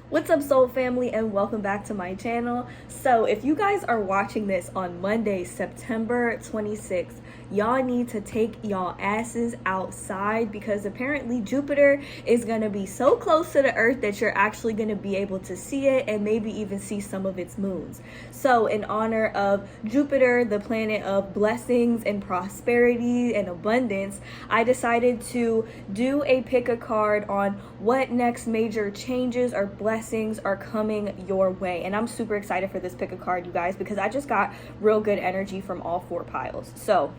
What's up, soul family, and welcome back to my channel. So if you guys are watching this on Monday, September 26th, y'all need to take y'all asses outside because apparently Jupiter is going to be so close to the earth that you're actually going to be able to see it and maybe even see some of its moons. So in honor of Jupiter, the planet of blessings and prosperity and abundance, I decided to do a pick a card on what next major changes or blessings are coming your way. And I'm super excited for this pick a card, you guys, because I just got real good energy from all four piles. So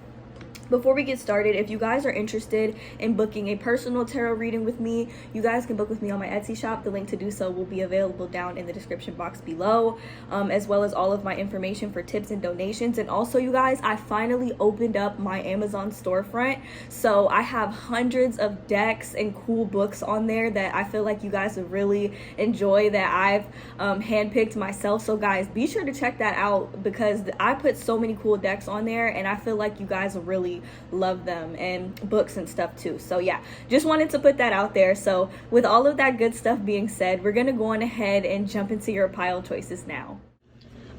before we get started, if you guys are interested in booking a personal tarot reading with me, you guys can book with me on my Etsy shop. The link to do so will be available down in the description box below, as well as all of my information for tips and donations. And also, you guys, I finally opened up my Amazon storefront. So I have hundreds of decks and cool books on there that I feel like you guys would really enjoy that I've handpicked myself. So guys, be sure to check that out because I put so many cool decks on there and I feel like you guys will really love them, and books and stuff too. So yeah, just wanted to put that out there. So with all of that good stuff being said, we're gonna go on ahead and jump into your pile choices now.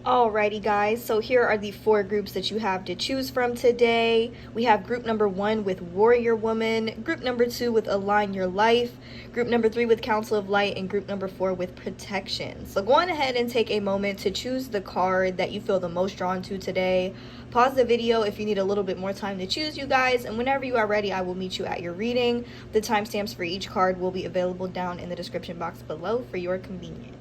Alrighty guys, so here are the four groups that you have to choose from today. We have group number 1 with Warrior Woman, group number 2 with Align Your Life, group number 3 with Council of Light, and group number 4 with Protection. So go on ahead and take a moment to choose the card that you feel the most drawn to today. Pause the video if you need a little bit more time to choose, you guys, and whenever you are ready, I will meet you at your reading. The timestamps for each card will be available down in the description box below for your convenience.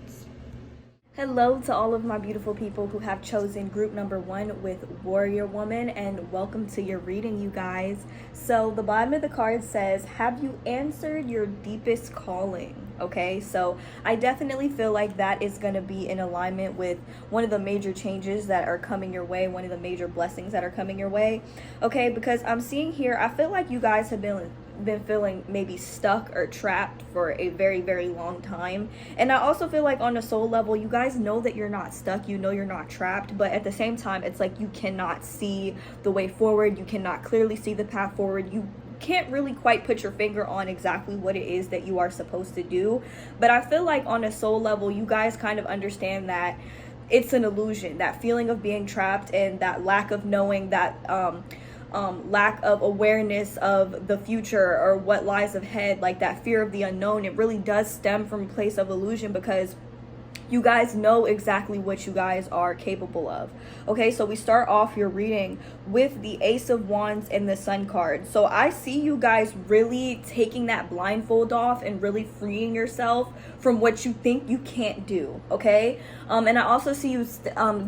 Hello to all of my beautiful people who have chosen group number 1 with Warrior Woman, and welcome to your reading, you guys. So the bottom of the card says, have you answered your deepest calling? Okay, so I definitely feel like that is going to be in alignment with one of the major changes that are coming your way, one of the major blessings that are coming your way. Okay, because I'm seeing here, I feel like you guys have been feeling maybe stuck or trapped for a very long time. And I also feel like on a soul level, you guys know that you're not stuck, you know you're not trapped, but at the same time, it's like you cannot see the way forward, you cannot clearly see the path forward, you can't really quite put your finger on exactly what it is that you are supposed to do. But I feel like on a soul level, you guys kind of understand that it's an illusion, that feeling of being trapped and that lack of knowing, that lack of awareness of the future or what lies ahead, like that fear of the unknown. It really does stem from a place of illusion because you guys know exactly what you guys are capable of. Okay, so we start off your reading with the Ace of Wands and the Sun card. So I see you guys really taking that blindfold off and really freeing yourself from what you think you can't do. Okay, and I also see you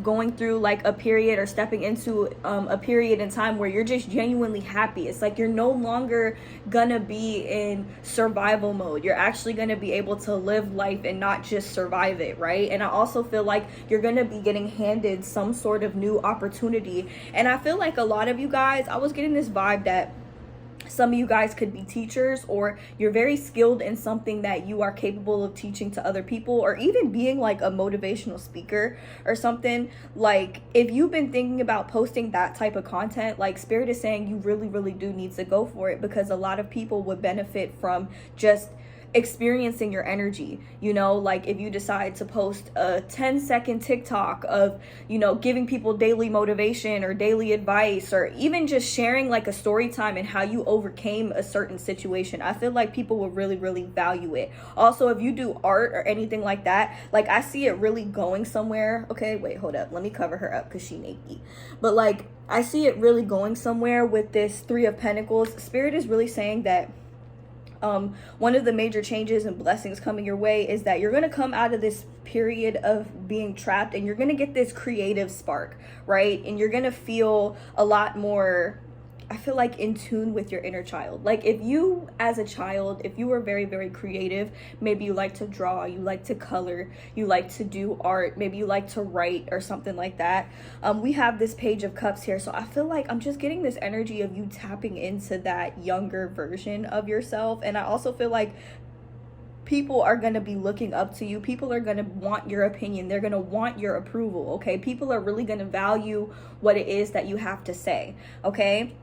going through like a period or stepping into a period in time where you're just genuinely happy. It's like you're no longer gonna be in survival mode. You're actually gonna be able to live life and not just survive it, right? And I also feel like you're gonna be getting handed some sort of new opportunity. And I feel like a lot of you guys, I was getting this vibe that some of you guys could be teachers, or you're very skilled in something that you are capable of teaching to other people, or even being like a motivational speaker or something. Like if you've been thinking about posting that type of content, like Spirit is saying you really do need to go for it, because a lot of people would benefit from just experiencing your energy. You know, like if you decide to post a 10-second TikTok of, you know, giving people daily motivation or daily advice, or even just sharing like a story time and how you overcame a certain situation, I feel like people will really value it. Also, if you do art or anything like that, like I see it really going somewhere. Okay, wait, hold up, let me cover her up because she naked. But like I see it really going somewhere with this Three of Pentacles. Spirit is really saying that one of the major changes and blessings coming your way is that you're going to come out of this period of being trapped and you're going to get this creative spark, right? And you're going to feel a lot more, I feel like, in tune with your inner child. Like if you as a child, if you were very creative, maybe you like to draw, you like to color, you like to do art, maybe you like to write or something like that. We have this Page of Cups here. So I feel like I'm just getting this energy of you tapping into that younger version of yourself. And I also feel like people are going to be looking up to you. People are going to want your opinion. They're going to want your approval. Okay, people are really going to value what it is that you have to say. Okay,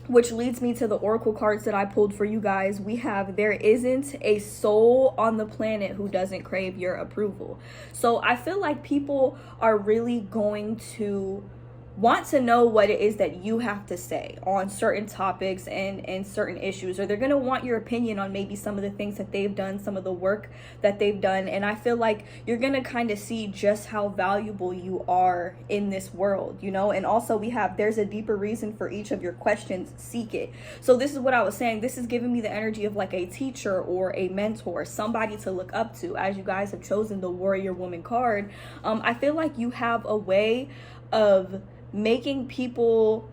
which leads me to the oracle cards that I pulled for you guys. We have, there isn't a soul on the planet who doesn't crave your approval. So I feel like people are really going to want to know what it is that you have to say on certain topics and certain issues, or they're going to want your opinion on maybe some of the things that they've done, some of the work that they've done. And I feel like you're going to kind of see just how valuable you are in this world, you know. And also we have, there's a deeper reason for each of your questions, seek it. So this is what I was saying, this is giving me the energy of like a teacher or a mentor, somebody to look up to. As you guys have chosen the warrior woman card, I feel like you have a way of making people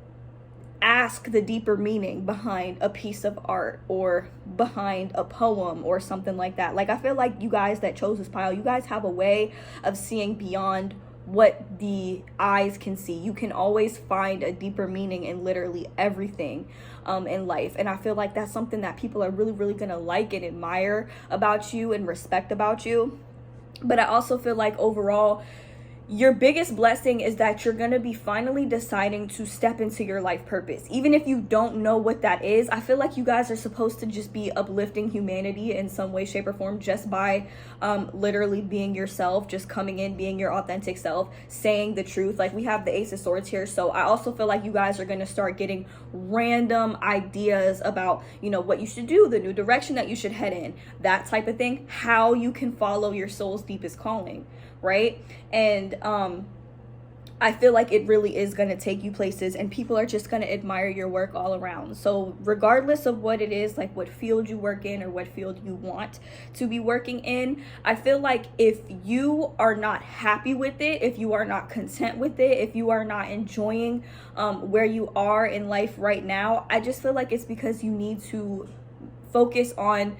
ask the deeper meaning behind a piece of art or behind a poem or something like that. Like, I feel like you guys that chose this pile, you guys have a way of seeing beyond what the eyes can see. You can always find a deeper meaning in literally everything in life. And I feel like that's something that people are really, really gonna like and admire about you and respect about you. But I also feel like overall, your biggest blessing is that you're going to be finally deciding to step into your life purpose. Even if you don't know what that is, I feel like you guys are supposed to just be uplifting humanity in some way, shape, or form, just by literally being yourself, just coming in, being your authentic self, saying the truth. Like, we have the Ace of Swords here. So I also feel like you guys are going to start getting random ideas about, you know, what you should do, the new direction that you should head in, that type of thing, how you can follow your soul's deepest calling. Right? And I feel like it really is going to take you places, and people are just going to admire your work all around. So regardless of what it is, like what field you work in or what field you want to be working in, I feel like if you are not happy with it, if you are not content with it, if you are not enjoying where you are in life right now, I just feel like it's because you need to focus on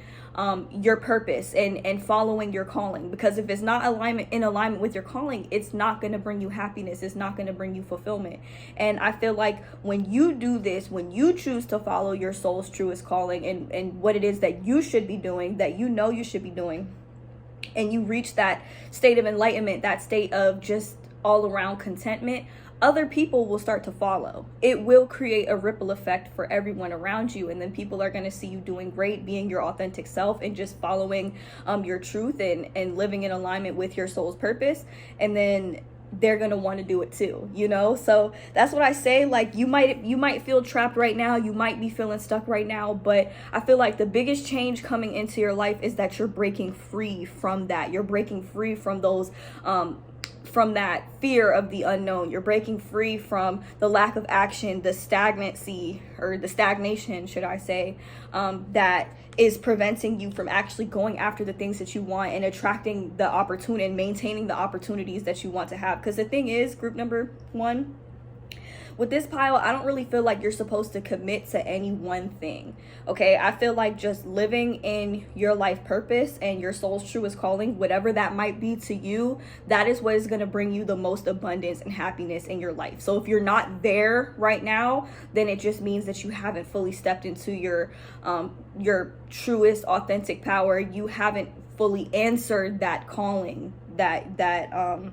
your purpose and following your calling. Because if it's not in alignment with your calling, it's not going to bring you happiness. It's not going to bring you fulfillment. And I feel like when you do this, when you choose to follow your soul's truest calling and what it is that you should be doing, that you know you should be doing, and you reach that state of enlightenment, that state of just all around contentment, other people will start to follow. It will create a ripple effect for everyone around you, and then people are going to see you doing great, being your authentic self, and just following your truth and living in alignment with your soul's purpose. And then they're going to want to do it too, you know? So that's what I say. Like, you might feel trapped right now, you might be feeling stuck right now, but I feel like the biggest change coming into your life is that you're breaking free from that. You're breaking free from those from that fear of the unknown. You're breaking free from the lack of action, the stagnancy, or the stagnation, should I say, that is preventing you from actually going after the things that you want and attracting the opportunity and maintaining the opportunities that you want to have. Because the thing is, group number 1, with this pile, I don't really feel like you're supposed to commit to any one thing, okay? I feel like just living in your life purpose and your soul's truest calling, whatever that might be to you, that is what is going to bring you the most abundance and happiness in your life. So if you're not there right now, then it just means that you haven't fully stepped into your truest authentic power. You haven't fully answered that calling that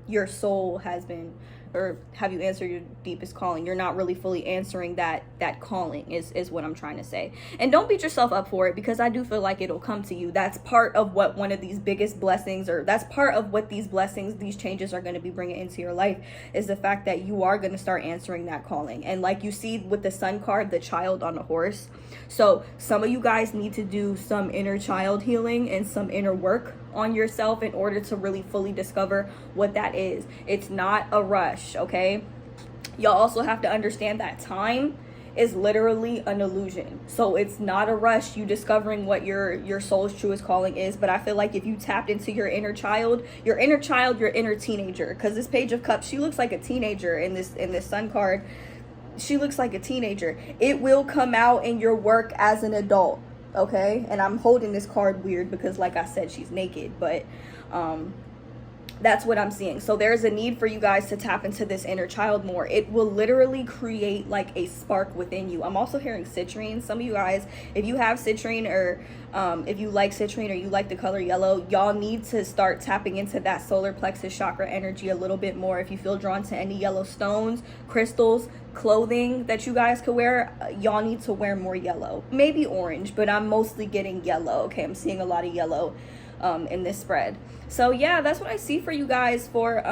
your soul has been, or have you answered your deepest calling? You're not really fully answering that calling is what I'm trying to say. And don't beat yourself up for it, because I do feel like it'll come to you. That's part of what one of these biggest blessings, or that's part of what these blessings, these changes are going to be bringing into your life, is the fact that you are going to start answering that calling. And like you see with the Sun card, the child on a horse. So some of you guys need to do some inner child healing and some inner work on yourself in order to really fully discover what that is. It's not a rush, okay? Y'all also have to understand that time is literally an illusion. So it's not a rush, you discovering what your soul's truest calling is. But I feel like if you tapped into your inner child, your inner teenager, because this Page of Cups, she looks like a teenager in this Sun card. She looks like a teenager. It will come out in your work as an adult, okay? And I'm holding this card weird because, like I said, she's naked, but That's what I'm seeing. So there's a need for you guys to tap into this inner child more. It will literally create like a spark within you. I'm also hearing citrine. Some of you guys, if you have citrine, or if you like citrine, or you like the color yellow, y'all need to start tapping into that solar plexus chakra energy a little bit more. If you feel drawn to any yellow stones, crystals, clothing that you guys could wear, y'all need to wear more yellow. Maybe orange, but I'm mostly getting yellow. Okay, I'm seeing a lot of yellow in this spread. So yeah, that's what I see for you guys for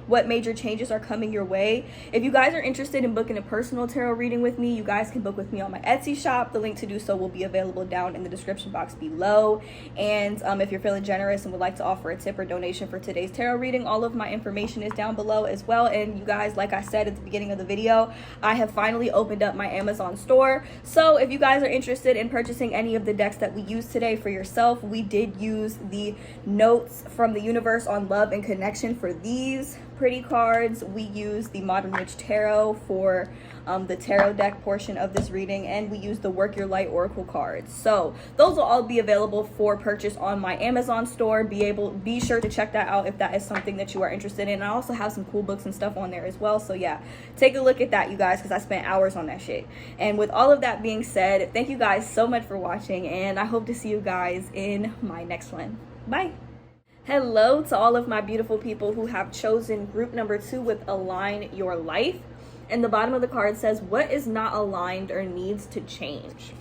what major changes are coming your way. If you guys are interested in booking a personal tarot reading with me, you guys can book with me on my Etsy shop. The link to do so will be available down in the description box below. And if you're feeling generous and would like to offer a tip or donation for today's tarot reading, all of my information is down below as well. And you guys, like I said at the beginning of the video, I have finally opened up my Amazon store. So if you guys are interested in purchasing any of the decks that we used today for yourself, we did use the notes from the universe on love and connection for these pretty cards. We use the Modern Witch Tarot for the tarot deck portion of this reading, and we use the Work Your Light Oracle cards. So those will all be available for purchase on my Amazon store. Be sure to check that out if that is something that you are interested in. I also have some cool books and stuff on there as well. So yeah, take a look at that, you guys, because I spent hours on that shit. And with all of that being said, thank you guys so much for watching, and I hope to see you guys in my next one. Bye. Hello to all of my beautiful people who have chosen group number 2 with Align Your Life. And the bottom of the card says, what is not aligned or needs to change?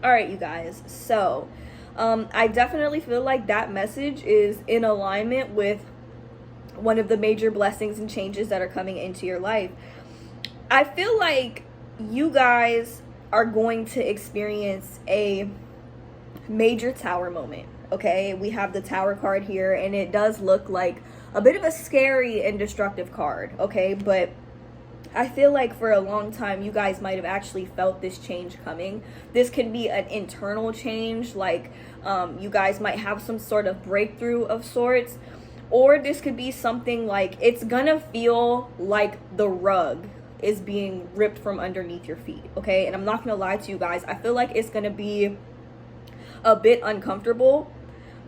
All right, you guys. So I definitely feel like that message is in alignment with one of the major blessings and changes that are coming into your life. I feel like you guys are going to experience a major tower moment. Okay, we have the Tower card here, and it does look like a bit of a scary and destructive card, okay? But I feel like for a long time, you guys might have actually felt this change coming. This can be an internal change, like you guys might have some sort of breakthrough of sorts, or this could be something like it's gonna feel like the rug is being ripped from underneath your feet, okay? And I'm not gonna lie to you guys, I feel like it's gonna be a bit uncomfortable,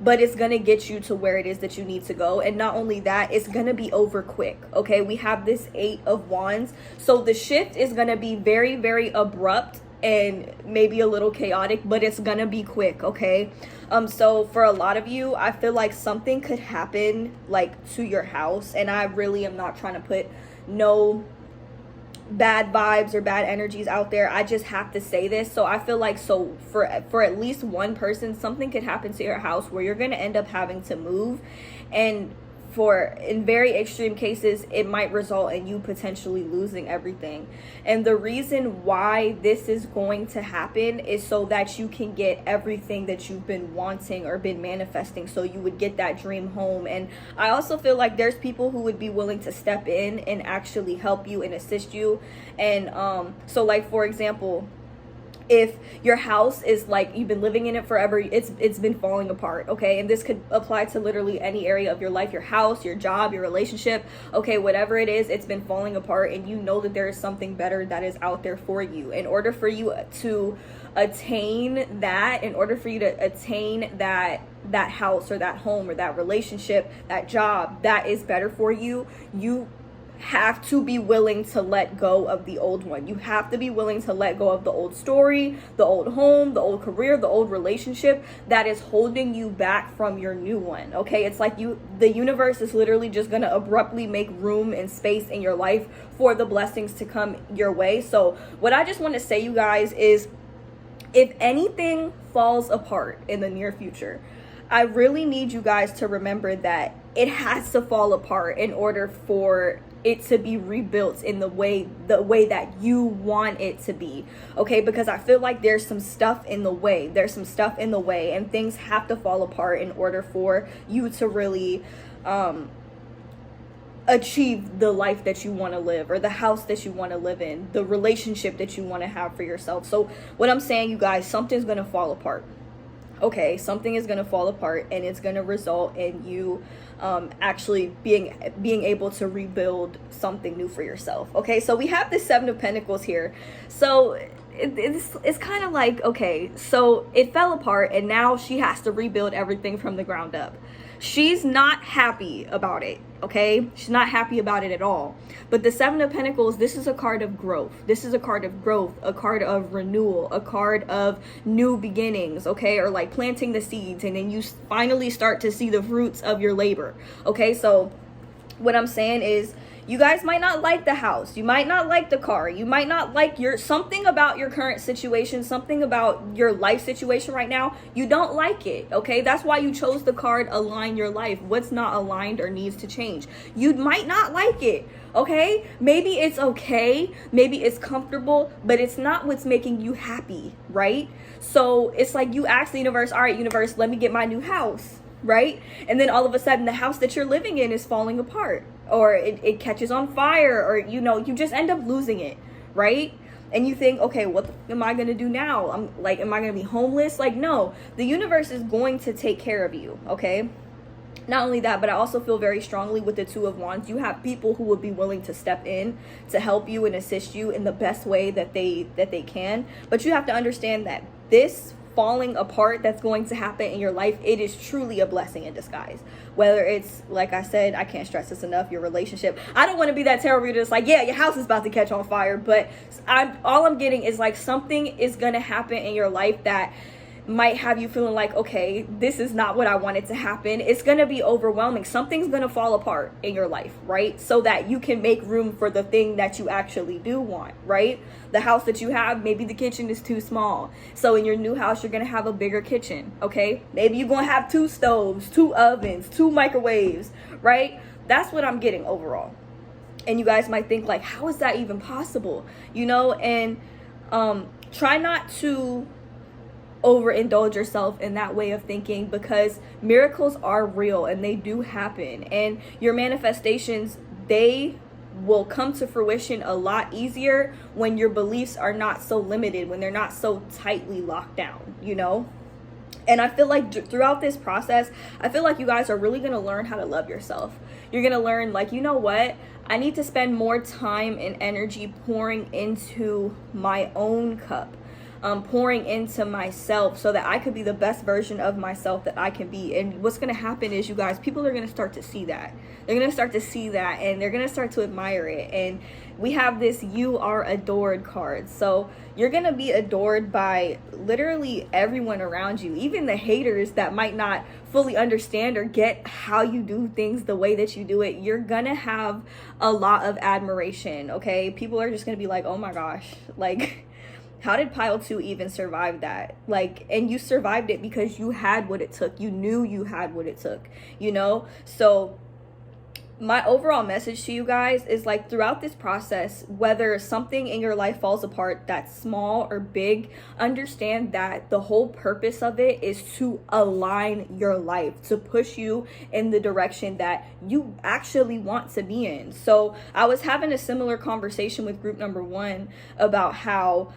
but it's gonna get you to where it is that you need to go. And not only that, it's gonna be over quick, okay? We have this 8 of Wands, so the shift is gonna be very, very abrupt and maybe a little chaotic, but it's gonna be quick, okay? So for a lot of you, I feel like something could happen like to your house, and I really am not trying to put no bad vibes or bad energies out there. I just have to say this. So I feel like, so for at least one person, something could happen to your house where you're going to end up having to move, and in very extreme cases, it might result in you potentially losing everything. And the reason why this is going to happen is so that you can get everything that you've been wanting or been manifesting, so you would get that dream home. And I also feel like there's people who would be willing to step in and actually help you and assist you. And so like, for example, if your house is like you've been living in it forever, it's been falling apart, okay? And this could apply to literally any area of your life, your house, your job, your relationship, okay? Whatever it is, it's been falling apart, and you know that there is something better that is out there for you. In order for you to attain that, that house or that home or that relationship, that job that is better for you, you have to be willing to let go of the old one. You have to be willing to let go of the old story, the old home, the old career, the old relationship that is holding you back from your new one, okay? It's like the universe is literally just gonna abruptly make room and space in your life for the blessings to come your way. So what I just want to say, you guys, is if anything falls apart in the near future, I really need you guys to remember that it has to fall apart in order for it to be rebuilt in the way that you want it to be, okay? Because I feel like there's some stuff in the way. And things have to fall apart in order for you to really achieve the life that you want to live, or the house that you want to live in, the relationship that you want to have for yourself. So what I'm saying, you guys, something's going to fall apart. Okay, something is going to fall apart, and it's going to result in you actually being able to rebuild something new for yourself. Okay, so we have the 7 of Pentacles here. So it's kind of like, okay, so it fell apart and now she has to rebuild everything from the ground up. She's not happy about it, okay? She's not happy about it at all. But the Seven of Pentacles, this is a card of growth. This is a card of growth, a card of renewal, a card of new beginnings, okay? Or like planting the seeds and then you finally start to see the fruits of your labor, okay? So what I'm saying is, you guys might not like the house, you might not like the car, you might not like something about your current situation, something about your life situation right now, you don't like it, okay? That's why you chose the card Align Your Life. What's not aligned or needs to change? You might not like it, okay? Maybe it's okay, maybe it's comfortable, but it's not what's making you happy, right? So it's like you ask the universe, all right, universe, let me get my new house, right? And then all of a sudden the house that you're living in is falling apart, or it catches on fire, or you just end up losing it, right? And you think, okay, what am I gonna do now? Am I gonna be homeless? Like, no, the universe is going to take care of you, okay? Not only that, but I also feel very strongly with the Two of Wands, you have people who would be willing to step in to help you and assist you in the best way that they can. But you have to understand that this falling apart that's going to happen in your life, it is truly a blessing in disguise. Whether it's, like I said, I can't stress this enough, your relationship. I don't want to be that terrible just like, yeah, your house is about to catch on fire, but all I'm getting is like something is going to happen in your life that might have you feeling like, okay, this is not what I wanted to happen. It's going to be overwhelming. Something's going to fall apart in your life, right? So that you can make room for the thing that you actually do want, right? The house that you have, maybe the kitchen is too small. So in your new house, you're going to have a bigger kitchen, okay? Maybe you're going to have 2 stoves, 2 ovens, 2 microwaves, right? That's what I'm getting overall. And you guys might think like, how is that even possible? And try not to overindulge yourself in that way of thinking, because miracles are real and they do happen, and your manifestations, they will come to fruition a lot easier when your beliefs are not so limited, when they're not so tightly locked down, And I feel like throughout this process, I feel like you guys are really going to learn how to love yourself. You're going to learn, like, you know what? I need to spend more time and energy pouring into my own cup. Pouring into myself so that I could be the best version of myself that I can be. And what's going to happen is, you guys, people are going to start to see that. They're going to start to see that, and they're going to start to admire it. And we have this You Are Adored card. So you're going to be adored by literally everyone around you, even the haters that might not fully understand or get how you do things the way that you do it. You're going to have a lot of admiration, okay? People are just going to be like, oh my gosh, like, how did pile 2 even survive that? Like, and you survived it because you had what it took. You knew you had what it took, So my overall message to you guys is, like, throughout this process, whether something in your life falls apart that's small or big, understand that the whole purpose of it is to align your life, to push you in the direction that you actually want to be in. So I was having a similar conversation with group number 1 about how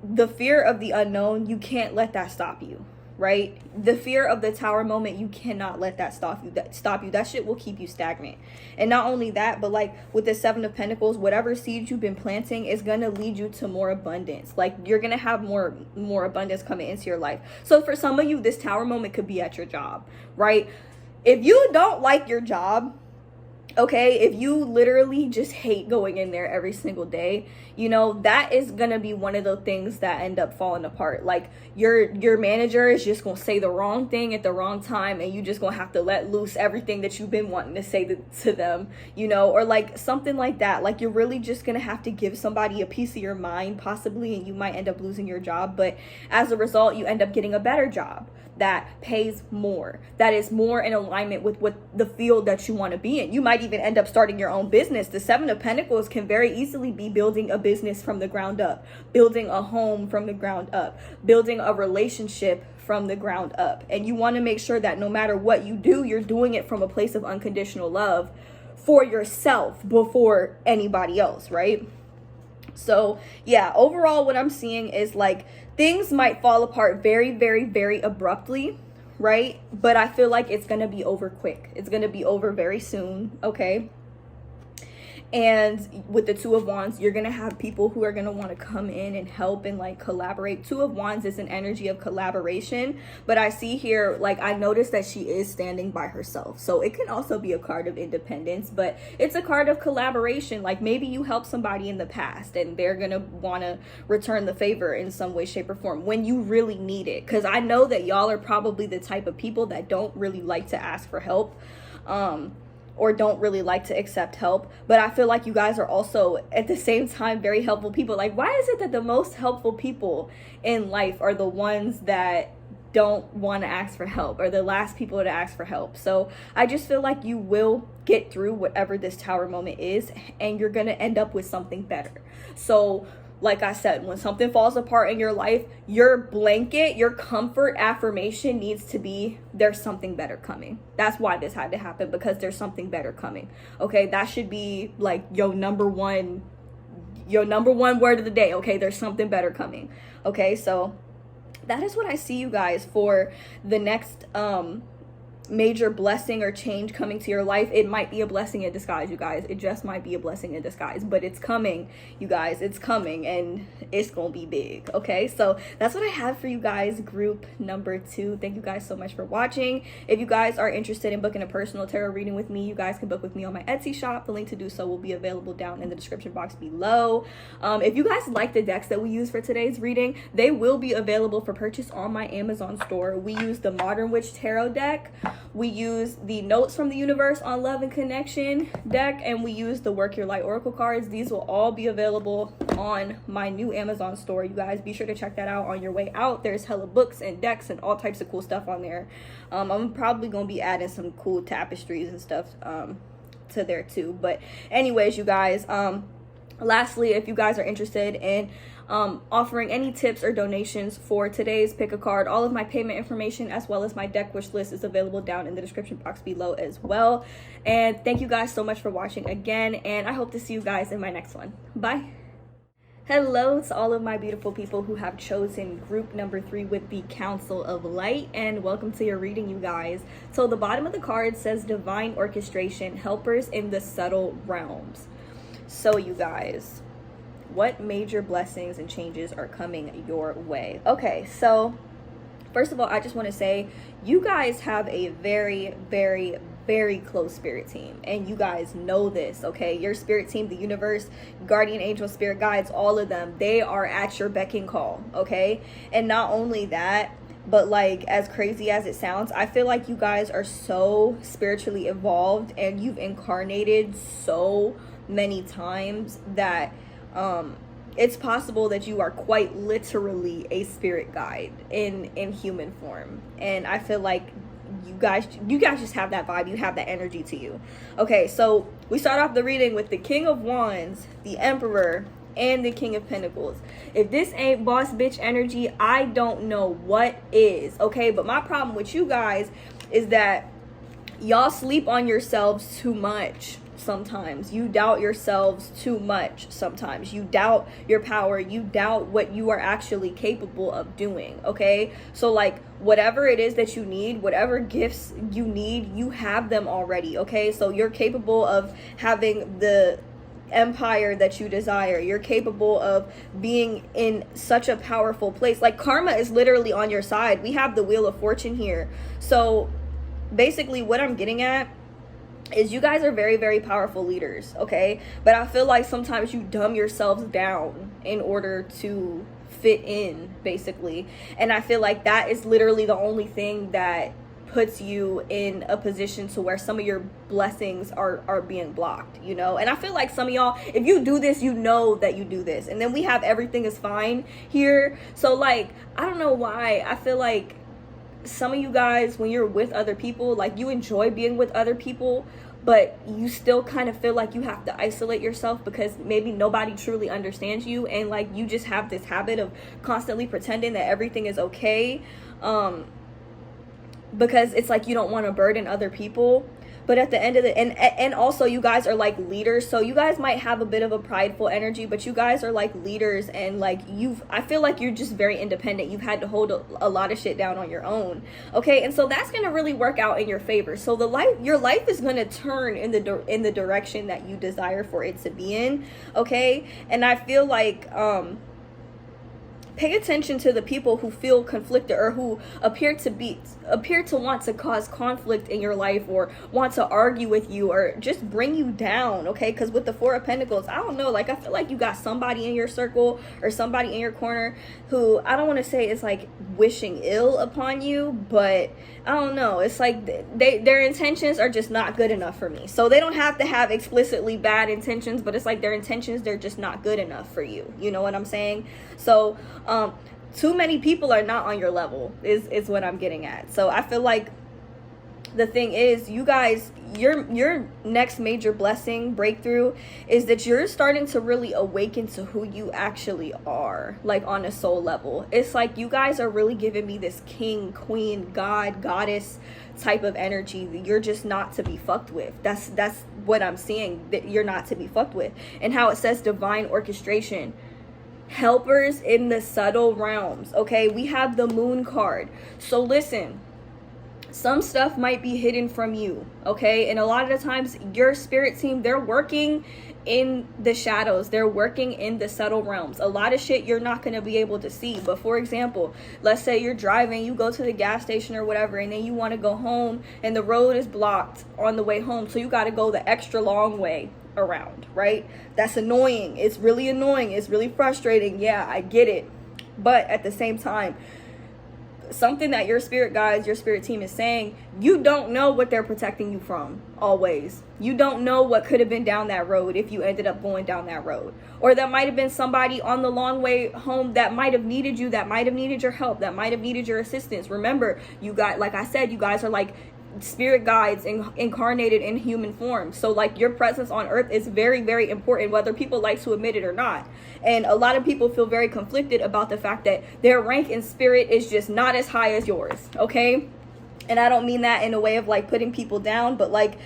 the fear of the unknown, you can't let that stop you. Right? The fear of the tower moment, you cannot let that stop you. That shit will keep you stagnant. And not only that, but like with the 7 of Pentacles, whatever seeds you've been planting is going to lead you to more abundance. Like, you're going to have more abundance coming into your life. So for some of you, this tower moment could be at your job, right? If you don't like your job, okay, if you literally just hate going in there every single day, that is gonna be one of the things that end up falling apart. Like, your manager is just gonna say the wrong thing at the wrong time, and you just gonna have to let loose everything that you've been wanting to say to them, or like something like that. Like, you're really just gonna have to give somebody a piece of your mind possibly, and you might end up losing your job. But as a result, you end up getting a better job that pays more, that is more in alignment with what the field that you want to be in. You might even end up starting your own business. The 7 of Pentacles can very easily be building a business from the ground up, building a home from the ground up, building a relationship from the ground up. And you want to make sure that no matter what you do, you're doing it from a place of unconditional love for yourself before anybody else, right? So yeah, overall what I'm seeing is, like, things might fall apart very, very, very abruptly, right? But I feel like it's going to be over quick. It's going to be over very soon, okay? And with the Two of Wands, you're gonna have people who are gonna want to come in and help and like collaborate. Two of Wands is an energy of collaboration, but I see here, like, I noticed that she is standing by herself, so it can also be a card of independence, but it's a card of collaboration. Like, maybe you helped somebody in the past and they're gonna want to return the favor in some way, shape, or form when you really need it, because I know that y'all are probably the type of people that don't really like to ask for help, or don't really like to accept help. But I feel like you guys are also at the same time very helpful people. Like, why is it that the most helpful people in life are the ones that don't want to ask for help, or the last people to ask for help? So I just feel like you will get through whatever this Tower moment is, and you're gonna end up with something better. So like I said, when something falls apart in your life, your blanket, your comfort affirmation needs to be, there's something better coming. That's why this had to happen, because there's something better coming. Okay, that should be like your number one word of the day. Okay, there's something better coming. Okay, so that is what I see, you guys, for the next major blessing or change coming to your life. It might be a blessing in disguise, you guys. It just might be a blessing in disguise, but it's coming, you guys. It's coming, and it's gonna be big. Okay, so that's what I have for you guys, group number 2. Thank you guys so much for watching. If you guys are interested in booking a personal tarot reading with me, you guys can book with me on my Etsy shop. The link to do so will be available down in the description box below. If you guys like the decks that we use for today's reading, they will be available for purchase on my Amazon store. We use the Modern Witch Tarot deck, we use the Notes from the Universe on Love and Connection deck, and we use the Work Your Light Oracle cards. These will all be available on my new Amazon store. You guys be sure to check that out on your way out. There's hella books and decks and all types of cool stuff on there. I'm probably gonna be adding some cool tapestries and stuff to there too. But anyways, you guys, lastly, if you guys are interested in offering any tips or donations for today's pick a card, all of my payment information as well as my deck wish list is available down in the description box below as well. And thank you guys so much for watching again, and I hope to see you guys in my next one. Bye. Hello to all of my beautiful people who have chosen group number 3 with the Council of Light, and welcome to your reading, you guys. So the bottom of the card says Divine Orchestration, Helpers in the Subtle Realms. So you guys, what major blessings and changes are coming your way? Okay, so first of all, I just want to say you guys have a very, very, very close spirit team, and you guys know this. Okay, your spirit team, the universe, guardian angel, spirit guides, all of them, they are at your beck and call. Okay, and not only that, but like, as crazy as it sounds, I feel like you guys are so spiritually evolved, and you've incarnated so many times that it's possible that you are quite literally a spirit guide in human form. And I feel like you guys just have that vibe, you have that energy to you. Okay, so we start off the reading with the King of Wands, the Emperor, and the King of Pentacles. If this ain't boss bitch energy, I don't know what is. Okay, but my problem with you guys is that y'all sleep on yourselves too much. Sometimes you doubt yourselves too much. Sometimes you doubt your power, you doubt what you are actually capable of doing. Okay, so like, whatever it is that you need, whatever gifts you need, you have them already. Okay, so you're capable of having the empire that you desire. You're capable of being in such a powerful place. Like, karma is literally on your side. We have the Wheel of Fortune here. So basically what I'm getting at is you guys are very, very powerful leaders. Okay, but I feel like sometimes you dumb yourselves down in order to fit in, basically. And I feel like that is literally the only thing that puts you in a position to where some of your blessings are being blocked, you know. And I feel like some of y'all, if you do this, you know that you do this. And then we have everything is fine here. So like, I don't know why I feel like some of you guys, when you're with other people, like, you enjoy being with other people, but you still kind of feel like you have to isolate yourself because maybe nobody truly understands you, and like, you just have this habit of constantly pretending that everything is okay, because it's like you don't want to burden other people. But at the end of the, and also you guys are like leaders, so you guys might have a bit of a prideful energy, but you guys are like leaders, and like I feel like you're just very independent. You've had to hold a lot of shit down on your own, okay? And so that's gonna really work out in your favor. So your life is gonna turn in the direction that you desire for it to be in, okay? And I feel like pay attention to the people who feel conflicted, or who appear to want to cause conflict in your life, or want to argue with you, or just bring you down, okay? Because with the Four of Pentacles, I don't know, like I feel like you got somebody in your circle or somebody in your corner who, I don't want to say it's like wishing ill upon you, but I don't know, it's like their intentions are just not good enough for me. So they don't have to have explicitly bad intentions, but it's like their intentions, they're just not good enough for you. You know what I'm saying? So too many people are not on your level is what I'm getting at. So I feel like the thing is, you guys, your next major blessing, breakthrough, is that you're starting to really awaken to who you actually are, like on a soul level. It's like you guys are really giving me this king, queen, god, goddess type of energy that you're just not to be fucked with. That's what I'm seeing, that you're not to be fucked with. And how it says divine orchestration, helpers in the subtle realms, okay? We have the moon card. So listen, some stuff might be hidden from you, okay? And a lot of the times your spirit team, they're working in the shadows, they're working in the subtle realms. A lot of shit you're not going to be able to see. But for example, let's say you're driving, you go to the gas station or whatever, and then you want to go home and the road is blocked on the way home, so you got to go the extra long way around, right? That's annoying. It's really annoying. It's really frustrating. Yeah, I get it. But at the same time, something that your spirit guides, your spirit team is saying, you don't know what they're protecting you from always. You don't know what could have been down that road if you ended up going down that road. Or that might have been somebody on the long way home that might have needed you, that might have needed your help, that might have needed your assistance. Remember, you got, like I said, you guys are like spirit guides incarnated in human form. So like your presence on earth is very, very important, whether people like to admit it or not. And a lot of people feel very conflicted about the fact that their rank in spirit is just not as high as yours, okay? And I don't mean that in a way of like putting people down, but like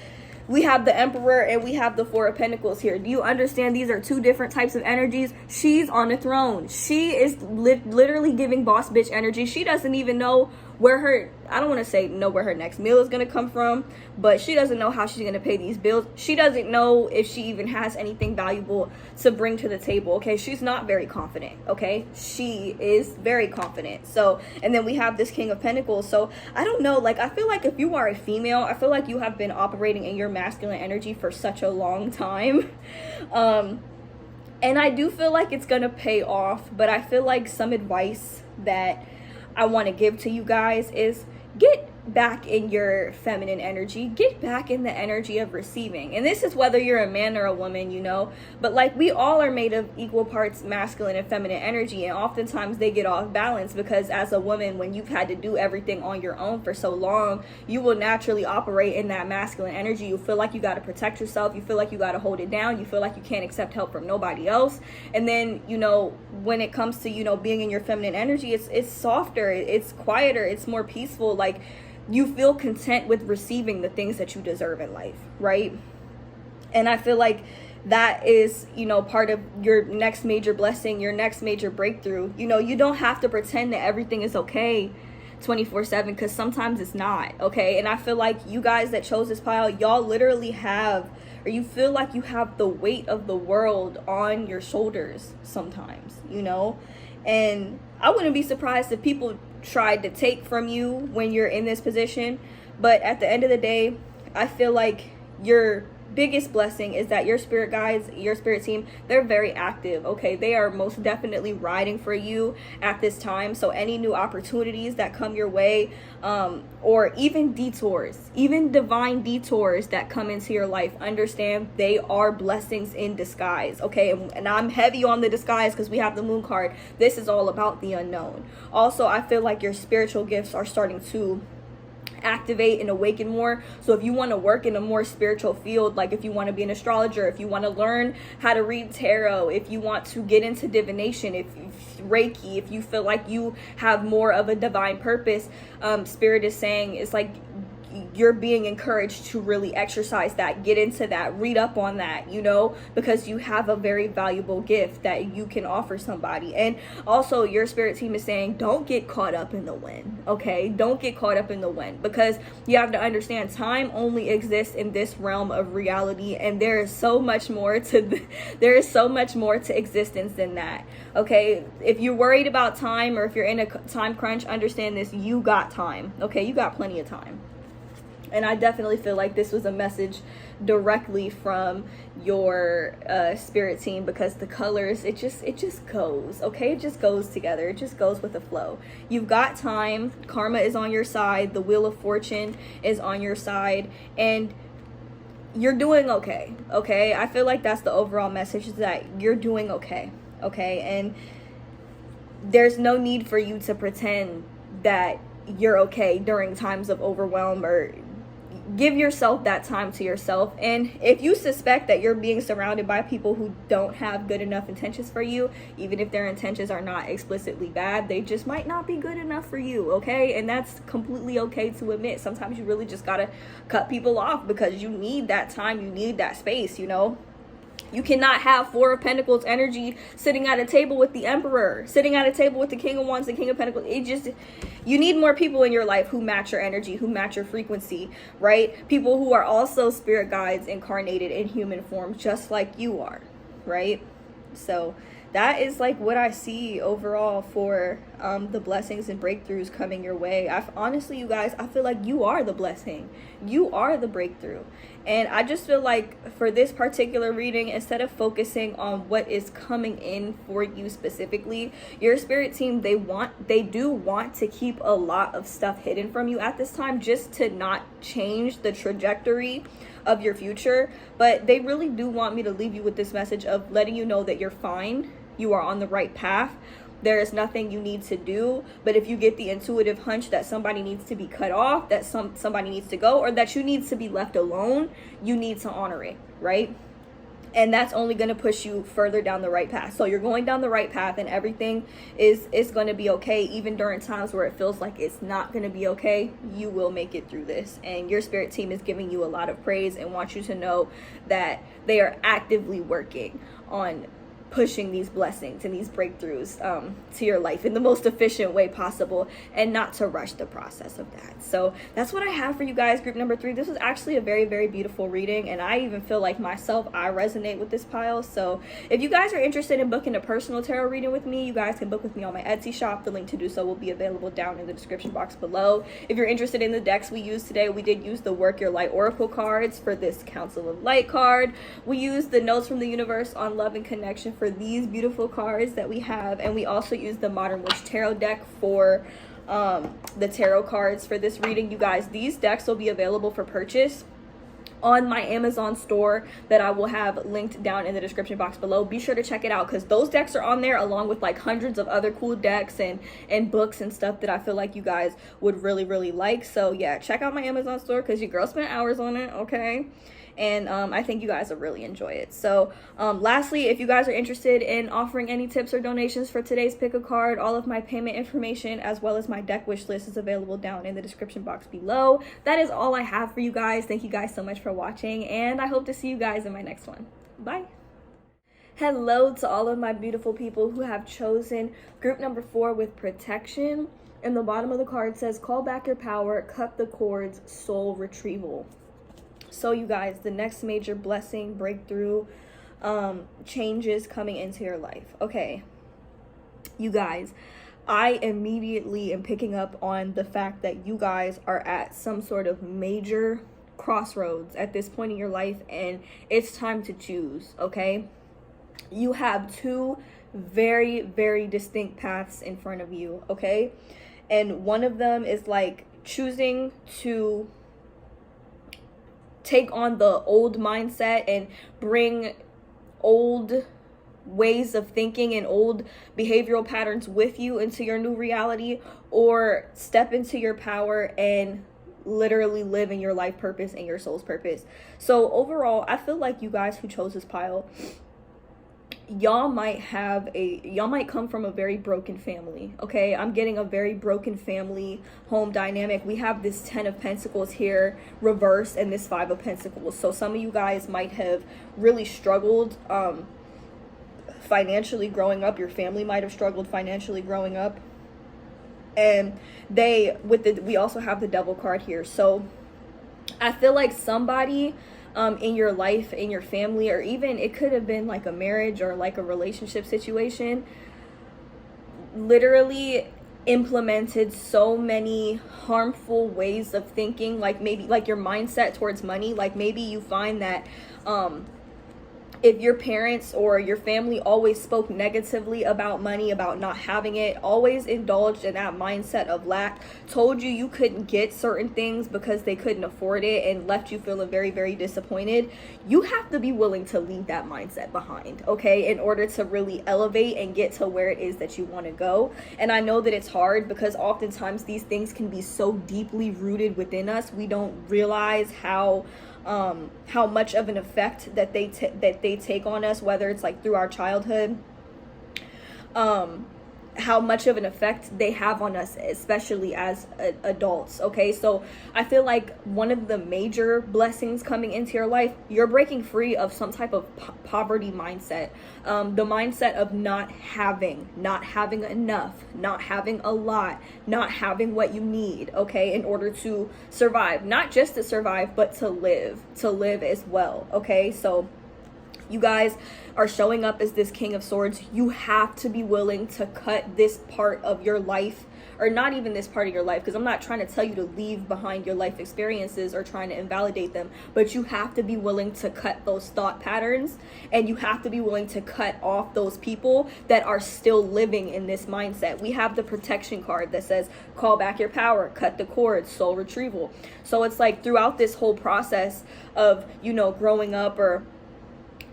we have the Emperor and we have the Four of Pentacles here. Do you understand? These are two different types of energies. She's on the throne. She is literally giving boss bitch energy. She doesn't even know where her, I don't want to say know where her next meal is going to come from, but she doesn't know how she's going to pay these bills. She doesn't know if she even has anything valuable to bring to the table, okay? She's not very confident, okay? She is very confident. So, and then we have this King of Pentacles. So I don't know, like I feel like if you are a female, I feel like you have been operating in your masculine energy for such a long time. And I do feel like it's going to pay off, but I feel like some advice that I want to give to you guys is get back in your feminine energy, get back in the energy of receiving. And this is whether you're a man or a woman, you know, but like we all are made of equal parts masculine and feminine energy, and oftentimes they get off balance because as a woman, when you've had to do everything on your own for so long, you will naturally operate in that masculine energy. You feel like you got to protect yourself, you feel like you got to hold it down, you feel like you can't accept help from nobody else. And then, you know, when it comes to, you know, being in your feminine energy, it's softer, it's quieter, it's more peaceful. Like you feel content with receiving the things that you deserve in life, right? And I feel like that is, you know, part of your next major blessing, your next major breakthrough. You know, you don't have to pretend that everything is okay 24/7, because sometimes it's not, okay? And I feel like you guys that chose this pile, y'all literally have, or you feel like you have the weight of the world on your shoulders sometimes, you know? And I wouldn't be surprised if people tried to take from you when you're in this position. But at the end of the day, I feel like your biggest blessing is that your spirit guides, your spirit team, they're very active, okay? They are most definitely riding for you at this time. So any new opportunities that come your way, or even detours, even divine detours that come into your life, understand they are blessings in disguise, okay? And I'm heavy on the disguise because we have the moon card. This is all about the unknown. Also, I feel like your spiritual gifts are starting to activate and awaken more. So if you want to work in a more spiritual field, like if you want to be an astrologer, if you want to learn how to read tarot, if you want to get into divination, if Reiki, if you feel like you have more of a divine purpose, spirit is saying, it's like you're being encouraged to really exercise that, get into that, read up on that, you know, because you have a very valuable gift that you can offer somebody. And also your spirit team is saying, don't get caught up in the wind, okay? Don't get caught up in the wind, because you have to understand time only exists in this realm of reality, and there is so much more to existence than that, okay? If you're worried about time, or if you're in a time crunch, understand this: you got time, okay? You got plenty of time. And I definitely feel like this was a message directly from your spirit team, because the colors, it just goes, okay? It just goes together. It just goes with the flow. You've got time. Karma is on your side. The wheel of fortune is on your side, and you're doing okay, okay? I feel like that's the overall message, is that you're doing okay, okay? And there's no need for you to pretend that you're okay during times of overwhelm, or give yourself that time to yourself. And if you suspect that you're being surrounded by people who don't have good enough intentions for you, even if their intentions are not explicitly bad, they just might not be good enough for you, okay? And that's completely okay to admit. Sometimes you really just gotta cut people off, because you need that time, you need that space, you know? You cannot have Four of Pentacles energy sitting at a table with the Emperor, sitting at a table with the King of Wands, the King of Pentacles. You need more people in your life who match your energy, who match your frequency, right? People who are also spirit guides incarnated in human form, just like you are, right? So that is like what I see overall for the blessings and breakthroughs coming your way. Honestly, you guys, I feel like you are the blessing. You are the breakthrough. And I just feel like for this particular reading, instead of focusing on what is coming in for you specifically, your spirit team, they do want to keep a lot of stuff hidden from you at this time, just to not change the trajectory of your future. But they really do want me to leave you with this message of letting you know that you're fine. You are on the right path. There is nothing you need to do. But if you get the intuitive hunch that somebody needs to be cut off, that somebody needs to go, or that you need to be left alone, you need to honor it, right? And that's only going to push you further down the right path. So you're going down the right path, and everything is going to be okay. Even during times where it feels like it's not going to be okay, you will make it through this. And your spirit team is giving you a lot of praise and wants you to know that they are actively working on pushing these blessings and these breakthroughs to your life in the most efficient way possible, and not to rush the process of that. So that's what I have for you guys, group number 3. This was actually a very, very beautiful reading, and I even feel like myself, I resonate with this pile. So if you guys are interested in booking a personal tarot reading with me, you guys can book with me on my Etsy shop. The link to do so will be available down in the description box below. If you're interested in the decks we used today, we did use the Work Your Light Oracle cards for this Council of Light card. We used the Notes from the Universe on Love and Connection for these beautiful cards that we have, and we also use the Modern Witch Tarot deck for the tarot cards for this reading. You guys, these decks will be available for purchase on my Amazon store that I will have linked down in the description box below. Be sure to check it out, because those decks are on there along with like hundreds of other cool decks and books and stuff that I feel like you guys would really, really like. So yeah, check out my Amazon store, because your girl spent hours on it, okay? And I think you guys will really enjoy it. So lastly, if you guys are interested in offering any tips or donations for today's pick a card, all of my payment information as well as my deck wish list is available down in the description box below. That is all I have for you guys. Thank you guys so much for watching, and I hope to see you guys in my next one. Bye. Hello to all of my beautiful people who have chosen group number 4 with protection. And the bottom of the card says, call back your power, cut the cords, soul retrieval. So you guys, the next major blessing, breakthrough, changes coming into your life. Okay, you guys, I immediately am picking up on the fact that you guys are at some sort of major crossroads at this point in your life, and it's time to choose, okay? You have 2 very, very distinct paths in front of you, okay? And one of them is like choosing to take on the old mindset and bring old ways of thinking and old behavioral patterns with you into your new reality, or step into your power and literally live in your life purpose and your soul's purpose. So overall, I feel like you guys who chose this pile, y'all might come from a very broken family. Okay, I'm getting a very broken family home dynamic. We have this 10 of Pentacles here reversed and this 5 of Pentacles. So some of you guys might have really struggled financially growing up. Your family might have struggled financially growing up, and we also have the Devil card here. So I feel like somebody in your life, in your family, or even it could have been like a marriage or like a relationship situation, literally implemented so many harmful ways of thinking. Like maybe like your mindset towards money. Like maybe you find that if your parents or your family always spoke negatively about money, about not having it, always indulged in that mindset of lack, told you you couldn't get certain things because they couldn't afford it, and left you feeling very, very disappointed, you have to be willing to leave that mindset behind, okay, in order to really elevate and get to where it is that you want to go. And I know that it's hard because oftentimes these things can be so deeply rooted within us, we don't realize how much of an effect that they take on us, whether it's like through our childhood, how much of an effect they have on us, especially as adults. Okay, so I feel like one of the major blessings coming into your life, you're breaking free of some type of poverty mindset, the mindset of not having enough, not having a lot, not having what you need, okay, in order to survive, not just to survive, but to live as well. Okay, so you guys are showing up as this King of Swords. You have to be willing to cut this part of your life, or not even this part of your life, because I'm not trying to tell you to leave behind your life experiences or trying to invalidate them, but you have to be willing to cut those thought patterns, and you have to be willing to cut off those people that are still living in this mindset. We have the protection card that says call back your power, cut the cord, soul retrieval. So it's like throughout this whole process of, you know, growing up, or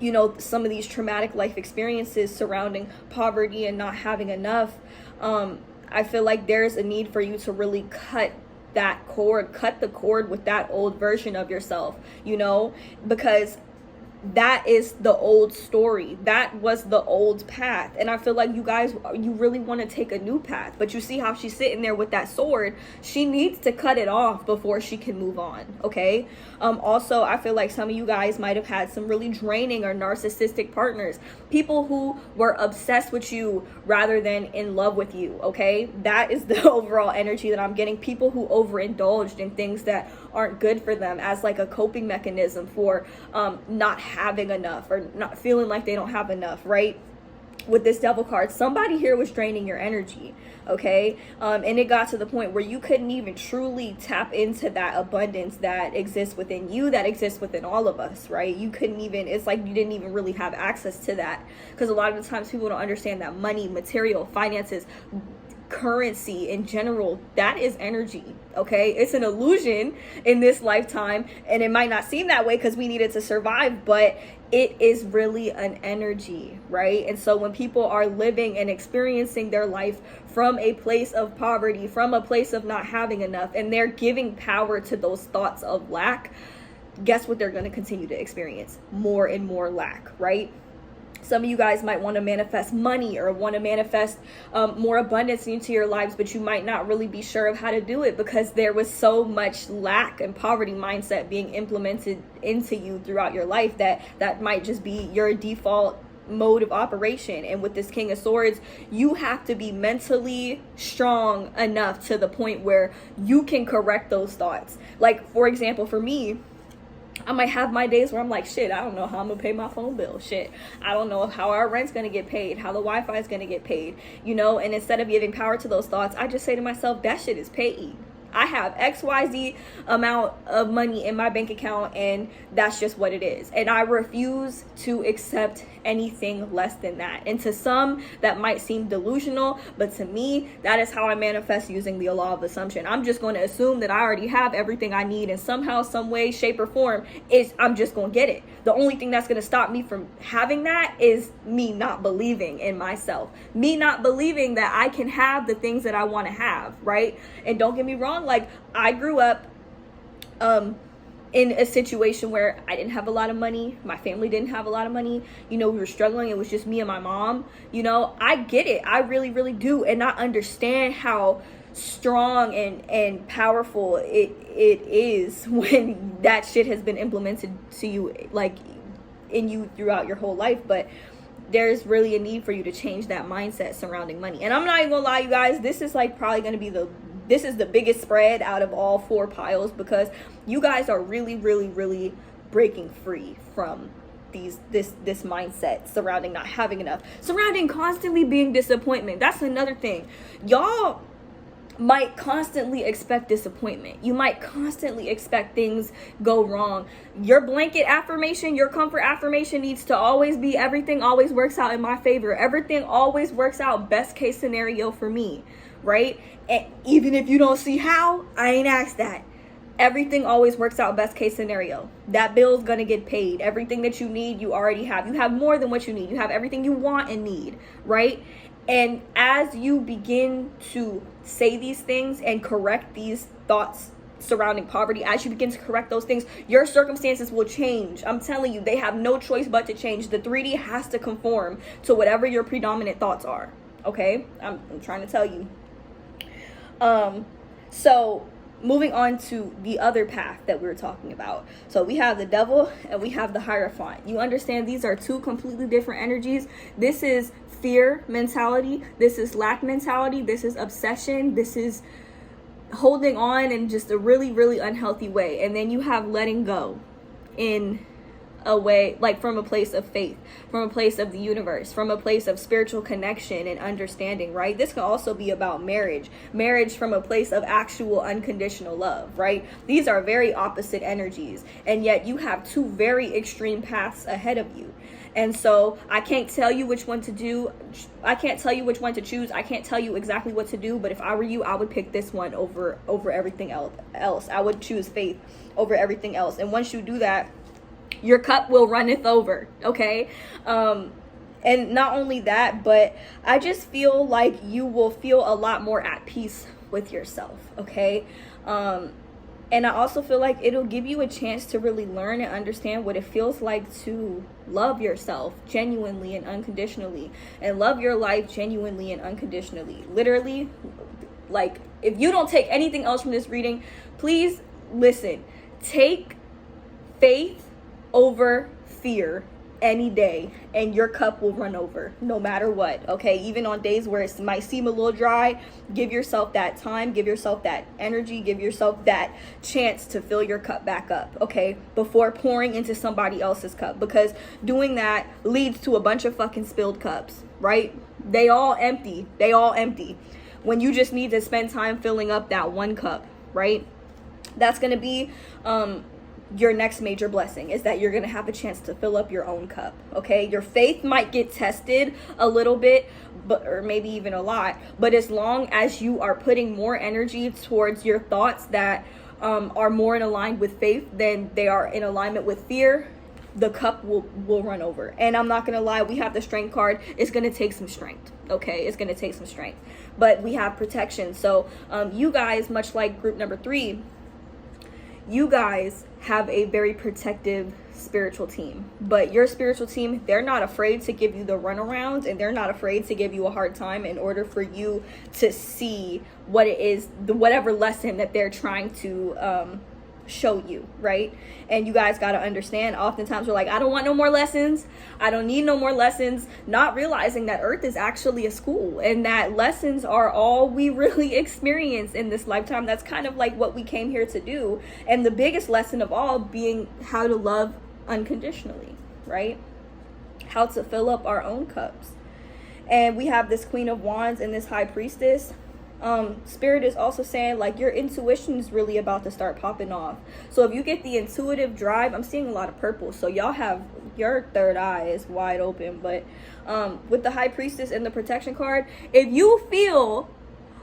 you know, some of these traumatic life experiences surrounding poverty and not having enough, I feel like there's a need for you to really cut the cord with that old version of yourself, you know, because that is the old story. That was the old path. And I feel like you guys, you really want to take a new path, but you see how she's sitting there with that sword. She needs to cut it off before she can move on. Okay. Also, I feel like some of you guys might have had some really draining or narcissistic partners, people who were obsessed with you rather than in love with you. Okay. That is the overall energy that I'm getting. People who overindulged in things that aren't good for them as like a coping mechanism for not having enough, or not feeling like they don't have enough, right? With this Devil card, somebody here was draining your energy, okay? And it got to the point where you couldn't even truly tap into that abundance that exists within you, that exists within all of us, right? You couldn't even, it's like you didn't even really have access to that, because a lot of the times people don't understand that money, material, finances, currency in general, that is energy. Okay, it's an illusion in this lifetime, and it might not seem that way because we need it to survive, but it is really an energy, right? And so when people are living and experiencing their life from a place of poverty, from a place of not having enough, and they're giving power to those thoughts of lack, guess what they're going to continue to experience? More and more lack, right? Some of you guys might want to manifest money, or want to manifest more abundance into your lives, but you might not really be sure of how to do it because there was so much lack and poverty mindset being implemented into you throughout your life that might just be your default mode of operation. And with this King of Swords, you have to be mentally strong enough to the point where you can correct those thoughts. Like, for example, for me, I might have my days where I'm like, shit, I don't know how I'm gonna pay my phone bill. Shit, I don't know how our rent's gonna get paid, how the Wi-Fi is gonna get paid, you know? And instead of giving power to those thoughts, I just say to myself, that shit is paid. I have XYZ amount of money in my bank account, and that's just what it is. And I refuse to accept anything less than that. And to some, that might seem delusional, but to me, that is how I manifest using the law of assumption. I'm just going to assume that I already have everything I need, and somehow, some way, shape, or form, I'm just going to get it. The only thing that's going to stop me from having that is me not believing in myself. Me not believing that I can have the things that I want to have, right? And don't get me wrong, like, I grew up in a situation where I didn't have a lot of money, my family didn't have a lot of money, you know, we were struggling, it was just me and my mom, you know, I get it, I really, really do, and I understand how strong and powerful it is when that shit has been implemented to you, like, in you throughout your whole life. But there's really a need for you to change that mindset surrounding money. And I'm not even gonna lie, you guys, this is like probably gonna be this is the biggest spread out of all 4 piles, because you guys are really, really, really breaking free from this mindset surrounding not having enough, surrounding constantly being disappointment. That's another thing. Y'all might constantly expect disappointment. You might constantly expect things go wrong. Your blanket affirmation, your comfort affirmation needs to always be, everything always works out in my favor. Everything always works out best case scenario for me, right? And even if you don't see how, I ain't asked that. Everything always works out best case scenario. That bill's gonna get paid. Everything that you need, you already have. You have more than what you need. You have everything you want and need, right? And as you begin to say these things and correct these thoughts surrounding poverty, as you begin to correct those things, your circumstances will change. I'm telling you, they have no choice but to change. The 3D has to conform to whatever your predominant thoughts are. Okay? I'm trying to tell you. So moving on to the other path that we were talking about. So we have the devil and we have the Hierophant. You understand these are 2 completely different energies. This is fear mentality. This is lack mentality. This is obsession. This is holding on in just a really, really unhealthy way. And then you have letting go in a way, like from a place of faith, from a place of the universe, from a place of spiritual connection and understanding, right? This can also be about marriage from a place of actual unconditional love, right? These are very opposite energies, and yet you have 2 very extreme paths ahead of you. And so I can't tell you which one to do. I can't tell you which one to choose. I can't tell you exactly what to do, but if I were you, I would pick this one over everything else. I would choose faith over everything else. And once you do that, your cup will runneth over, okay? And not only that, but I just feel like you will feel a lot more at peace with yourself, okay? And I also feel like it'll give you a chance to really learn and understand what it feels like to love yourself genuinely and unconditionally, and love your life genuinely and unconditionally. Literally, like, if you don't take anything else from this reading, please listen. Take faith over fear any day, and your cup will run over no matter what, okay? Even on days where it might seem a little dry, give yourself that time, give yourself that energy, give yourself that chance to fill your cup back up, okay? Before pouring into somebody else's cup, because doing that leads to a bunch of fucking spilled cups, right? They all empty when you just need to spend time filling up that one cup, right? That's gonna be your next major blessing, is that you're gonna have a chance to fill up your own cup, okay? Your faith might get tested a little bit, but or maybe even a lot, but as long as you are putting more energy towards your thoughts that are more in alignment with faith than they are in alignment with fear, the cup will run over. And I'm not gonna lie, we have the strength card. It's gonna take some strength, okay? It's gonna take some strength, but we have protection. So you guys, much like group number 3, you guys have a very protective spiritual team, but your spiritual team, they're not afraid to give you the runaround, and they're not afraid to give you a hard time in order for you to see what it is, whatever lesson that they're trying to show you, right? And you guys got to understand, oftentimes we're like, I don't want no more lessons, I don't need no more lessons, not realizing that Earth is actually a school, and that lessons are all we really experience in this lifetime. That's kind of like what we came here to do, and the biggest lesson of all being how to love unconditionally, right? How to fill up our own cups. And we have this Queen of Wands and this High Priestess. Spirit is also saying, like, your intuition is really about to start popping off. So if you get the intuitive drive, I'm seeing a lot of purple, so y'all have your third eye is wide open. But with the High Priestess and the protection card, if you feel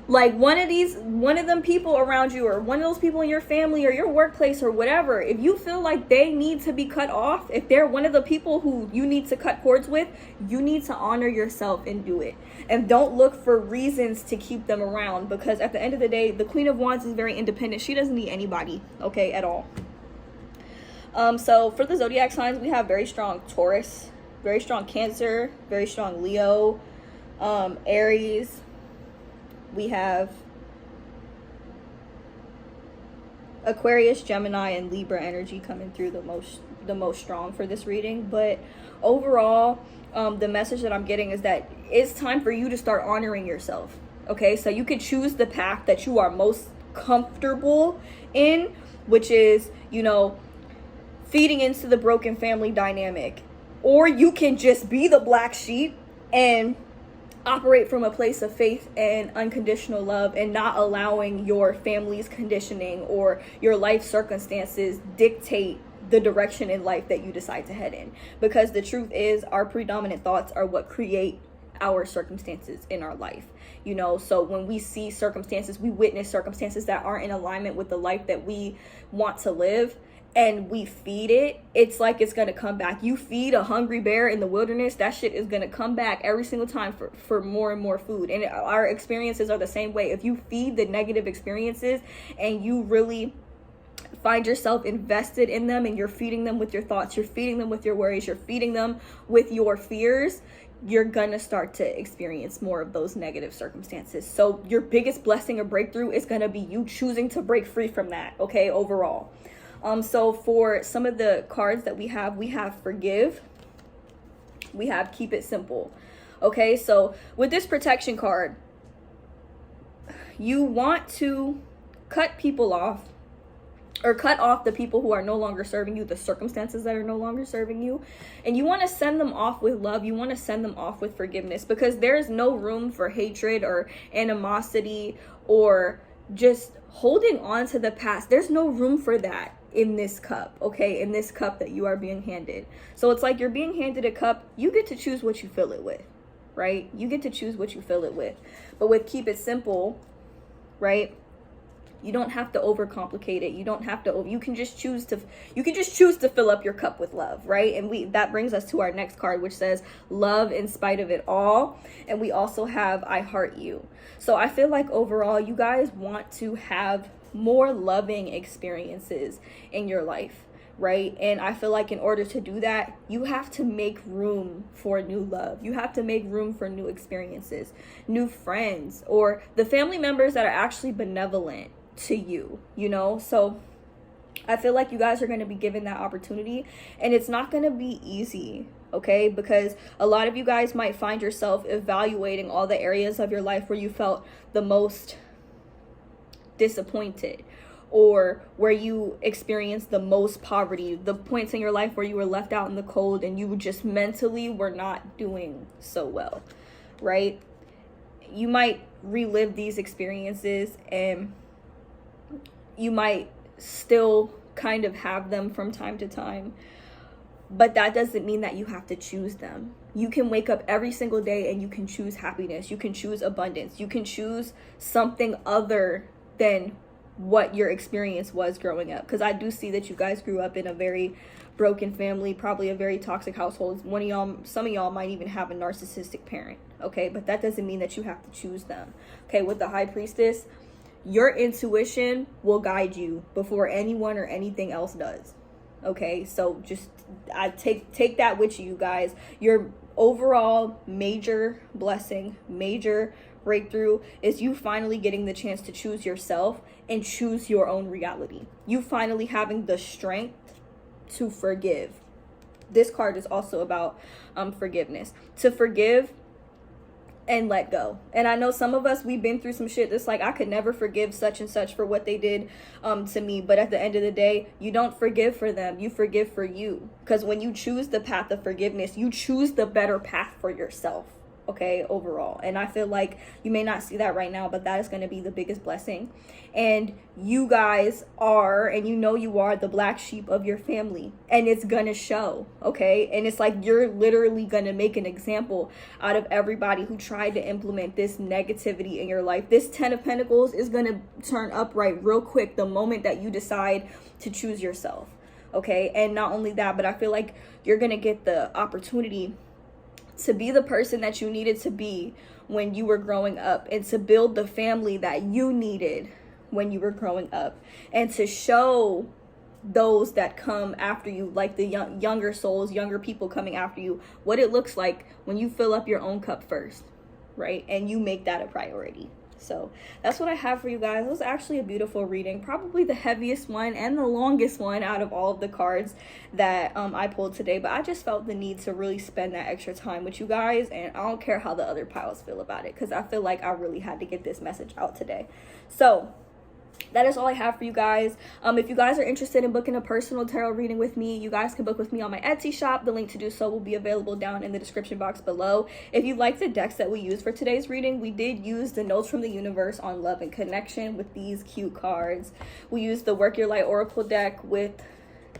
like one of them people around you, or one of those people in your family or your workplace or whatever, if you feel like they need to be cut off, if they're one of the people who you need to cut cords with, you need to honor yourself and do it. And don't look for reasons to keep them around, because at the end of the day, the Queen of Wands is very independent. She doesn't need anybody, okay, at all. So for the zodiac signs, we have very strong Taurus, very strong Cancer, very strong Leo, Aries. We have Aquarius, Gemini, and Libra energy coming through the most strong for this reading. But overall, the message that I'm getting is that it's time for you to start honoring yourself. Okay, so you can choose the path that you are most comfortable in, which is, you know, feeding into the broken family dynamic, or you can just be the black sheep and operate from a place of faith and unconditional love, and not allowing your family's conditioning or your life circumstances dictate the direction in life that you decide to head in. Because the truth is, our predominant thoughts are what create our circumstances in our life, you know. So when we see circumstances, we witness circumstances that aren't in alignment with the life that we want to live, and we feed it, it's like it's gonna come back. You feed a hungry bear in the wilderness, that shit is gonna come back every single time for more and more food. And our experiences are the same way. If you feed the negative experiences and you really find yourself invested in them, and you're feeding them with your thoughts, you're feeding them with your worries, you're feeding them with your fears, you're gonna start to experience more of those negative circumstances. So your biggest blessing or breakthrough is gonna be you choosing to break free from that, okay, overall. So for some of the cards that we have forgive, we have keep it simple. Okay, so with this protection card, you want to cut people off, or cut off the people who are no longer serving you, the circumstances that are no longer serving you. And you want to send them off with love. You want to send them off with forgiveness, because there's no room for hatred or animosity or just holding on to the past. There's no room for that in this cup, okay? In this cup that you are being handed. So it's like you're being handed a cup. You get to choose what you fill it with, right? You get to choose what you fill it with. But with keep it simple, right? You don't have to overcomplicate it. You don't have to you can just choose to fill up your cup with love, right? And that brings us to our next card, which says love in spite of it all. And we also have I heart you. So I feel like overall you guys want to have more loving experiences in your life, right? And I feel like in order to do that, you have to make room for new love. You have to make room for new experiences, new friends, or the family members that are actually benevolent to you, you know? So I feel like you guys are going to be given that opportunity, and it's not going to be easy, okay? Because a lot of you guys might find yourself evaluating all the areas of your life where you felt the most disappointed, or where you experienced the most poverty, the points in your life where you were left out in the cold and you just mentally were not doing so well, right? You might relive these experiences, and you might still kind of have them from time to time, but that doesn't mean that you have to choose them. You can wake up every single day and you can choose happiness. You can choose abundance. You can choose something other than what your experience was growing up. Because I do see that you guys grew up in a very broken family, probably a very toxic household. Some of y'all might even have a narcissistic parent, okay? But that doesn't mean that you have to choose them, okay? With the High Priestess, your intuition will guide you before anyone or anything else does, okay? So just I take that with you guys. Your overall major blessing, major breakthrough is you finally getting the chance to choose yourself and choose your own reality. You finally having the strength to forgive. This card is also about forgiveness. To forgive and let go. And I know some of us, we've been through some shit that's like, I could never forgive such and such for what they did to me. But at the end of the day, you don't forgive for them. You forgive for you. Because when you choose the path of forgiveness, you choose the better path for yourself, okay, overall. And I feel like you may not see that right now, but that is going to be the biggest blessing. And you guys are, and you know you are, the black sheep of your family, and it's gonna show, okay? And it's like you're literally gonna make an example out of everybody who tried to implement this negativity in your life. This 10 of Pentacles is gonna turn upright real quick the moment that you decide to choose yourself, okay? And not only that, but I feel like you're gonna get the opportunity to be the person that you needed to be when you were growing up, and to build the family that you needed when you were growing up, and to show those that come after you, like the younger souls, younger people coming after you, what it looks like when you fill up your own cup first, right? And you make that a priority. So that's what I have for you guys. It was actually a beautiful reading, probably the heaviest one and the longest one out of all of the cards that I pulled today, but I just felt the need to really spend that extra time with you guys, and I don't care how the other piles feel about it, because I feel like I really had to get this message out today. So that is all I have for you guys. If you guys are interested in booking a personal tarot reading with me, you guys can book with me on my Etsy shop. The link to do so will be available down in the description box below. If you like the decks that we used for today's reading, we did use the Notes from the Universe on Love and Connection with these cute cards. We used the Work Your Light Oracle deck with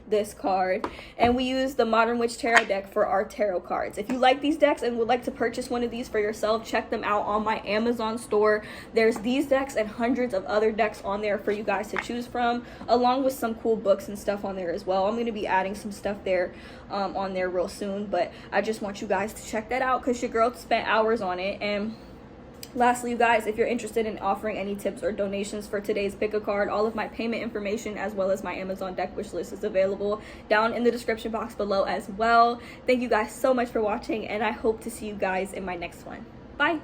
this card, and we use the Modern Witch Tarot deck for our tarot cards. If you like these decks and would like to purchase one of these for yourself, check them out on my Amazon store. There's these decks and hundreds of other decks on there for you guys to choose from, along with some cool books and stuff on there as well. I'm going to be adding some stuff there on there real soon, but I just want you guys to check that out because your girl spent hours on it. And lastly, you guys, if you're interested in offering any tips or donations for today's pick a card, all of my payment information as well as my Amazon deck wish list is available down in the description box below as well. Thank you guys so much for watching, and I hope to see you guys in my next one. Bye.